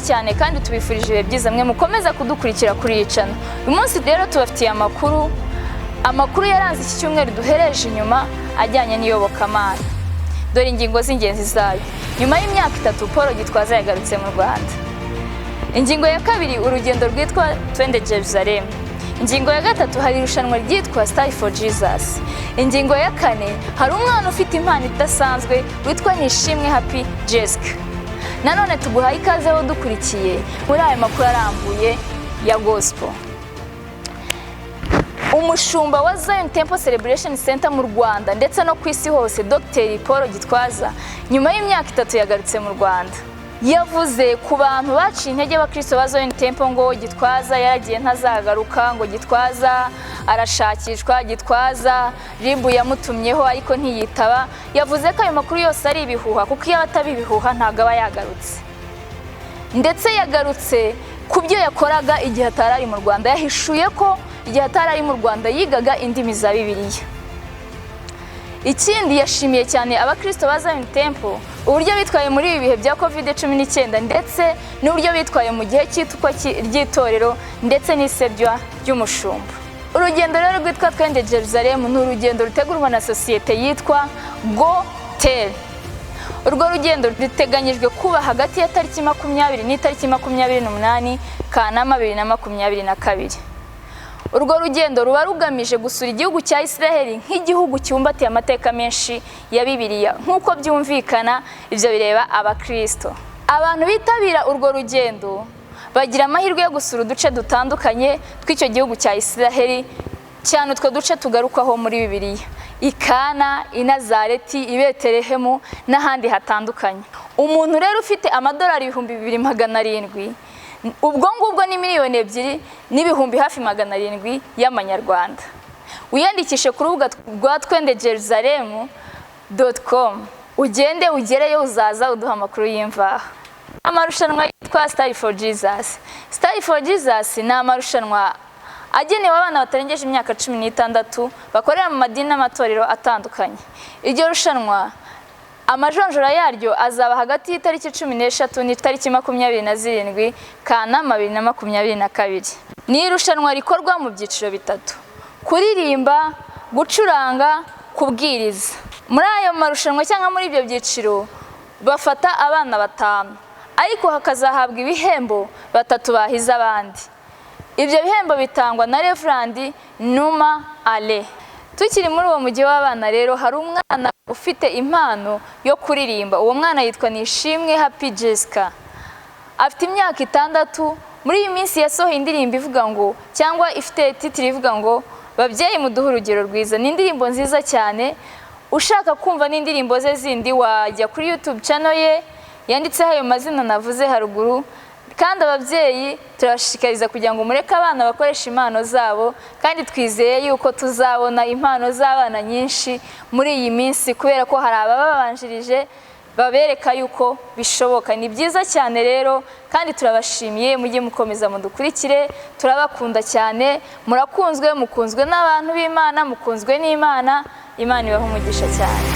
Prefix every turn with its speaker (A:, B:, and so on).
A: cyane kandi tubifurije ibihe byiza mwe mukomeza kudukurikira kuri iyi channel. Uyu munsi rero tubafitiye amakuru yaranze iki cyumweru duhereje inyuma ajyanye n'iyobokamana. Dore ingingo z'ingenzi zayo. Nyuma y'imyaka 3 Paul Gitwaza yagarutse mu Rwanda. Ingingo ya kabiri, urugendo rwitwa Twende Jerusalem. Ingingo ya gatatu, hari irushanwa ryitwa Style for Jesus. Ingingo ya kane, hari umwana ufite impano idasanzwe witwa Nishimwe Happy Jessica. Nanone tuguhaye ikaze aho dukurikiye muri aya makuru arambuye ya gospel. Umushumba wa Zion Temple Celebration Center mu Rwanda ndetse no ku isi hose, Dr. Paul Gitwaza, nyuma y'imyaka 3 yagarutse mu Rwanda. Yavuze ku bantu baciye intege abakristo ba Zion Temple ngo Gitwaza yaragiye ntazagaruka, ngo Gitwaza arashakishwa, Gitwaza Ribu yamutumyeho ariko ntiyitaba. Yavuze ko ayo makuru yose ari ibihuha, kuko iyo atabi ibihuha ntago aba yagarutse. Ndetse yagarutse ku byo yakoraga igihe atarari mu Rwanda. Yahishuye ko igihe atarari mu Rwanda yigaga indimi za Bibiliya. Ikindi, yashimiye cyane abakristo ba Zion Temple uburyo bitwaye muri ibi bihe bya COVID-19 ndetse n'uburyo bitwaye mu gihe cy'itukwa ry'itorero ndetse n'isebywa ry'umushumba. Urugendo rero rwitwa Twende Jerusalem ni urugendo rutegurwa na sosiyete yitwa GoTel. Urwo rugendo ruteganyijwe kuba hagati ya tariki 20 n'itariki 28 Kanama 2022. Urwo rugendo ruba rugamije gusura igihugu cya Israel nk'igihugu cyumbatiye amateka menshi ya Bibiliya. Nk'uko byumvikana, ibyo bireba abakristo. Abantu bitabira urwo rugendo bagira amahirwe yo gusura uduce dutandukanye tw'icyo gihugu cya Israel, cyane utwo duce tugarukaho muri Bibiliya: Ikana, Nazareti, Betelehemu n'ahandi hatandukanye. Umuntu rero ufite amadolari 2700, ubwo ngubwo ni miliyoni 2 n'ibihumbi hafi 700 y'amanyarwanda, wiyandikishe ku rubuga rwa twendejerusalem.com. ugende ugereyo, uzaza uduha amakuru y'imvaho. Amarushanwa yitwa Style for Jesus. Style for Jesus ni amarushanwa agenewe abana batarengeje imyaka 16 bakorera mu madini n'amatorero atandukanye. Iryo rushanwa amajonjora yaryo azaba hagati y'itariki 13 n'itariki 27 Kanama 2022. Ni irushanwa rikorwa mu byiciro bitatu: kuririmba, gucuranga, kubwiriza. Muri ayo marushanwa cyangwa muri ibyo byiciro bafata abana 5, ariko hakazahabwa ibihembo 3 bahize abandi. Ibyo bihembo bitangwa na Reverend Numa Ale. Tukiri muri uwo mujyi w'abana rero, hari umwana ufite impano yo kuririmba. Uwo mwana yitwa Nishimwe Happy Jessica. Afite imyaka 6. Muri iyi minsi yasohoye indirimbo ivuga ngo, cyangwa ifite titire ivuga ngo babyeyi muduhe urugero rwiza. Ni indirimbo nziza cyane. Ushaka kumva n'indirimbo ze zindi wajya kuri YouTube channel ye yanditseho ayo mazina navuze haruguru. Kandi ababyeyi turashishikariza kugira ngo mureke abana bakoresha impano zabo, kandi twizeye yuko tuzabona impano z'abana nyinshi muri iyi minsi, kubera ko hari ababanjirije babereka yuko bishoboka. Ni byiza cyane rero, kandi turabashimiye. Mujye mukomeza mudukurikire, turabakunda cyane. Murakunzwe, mukunzwe n'abantu b'Imana, mukunzwe n'Imana. Imana ibahe umugisha cyane.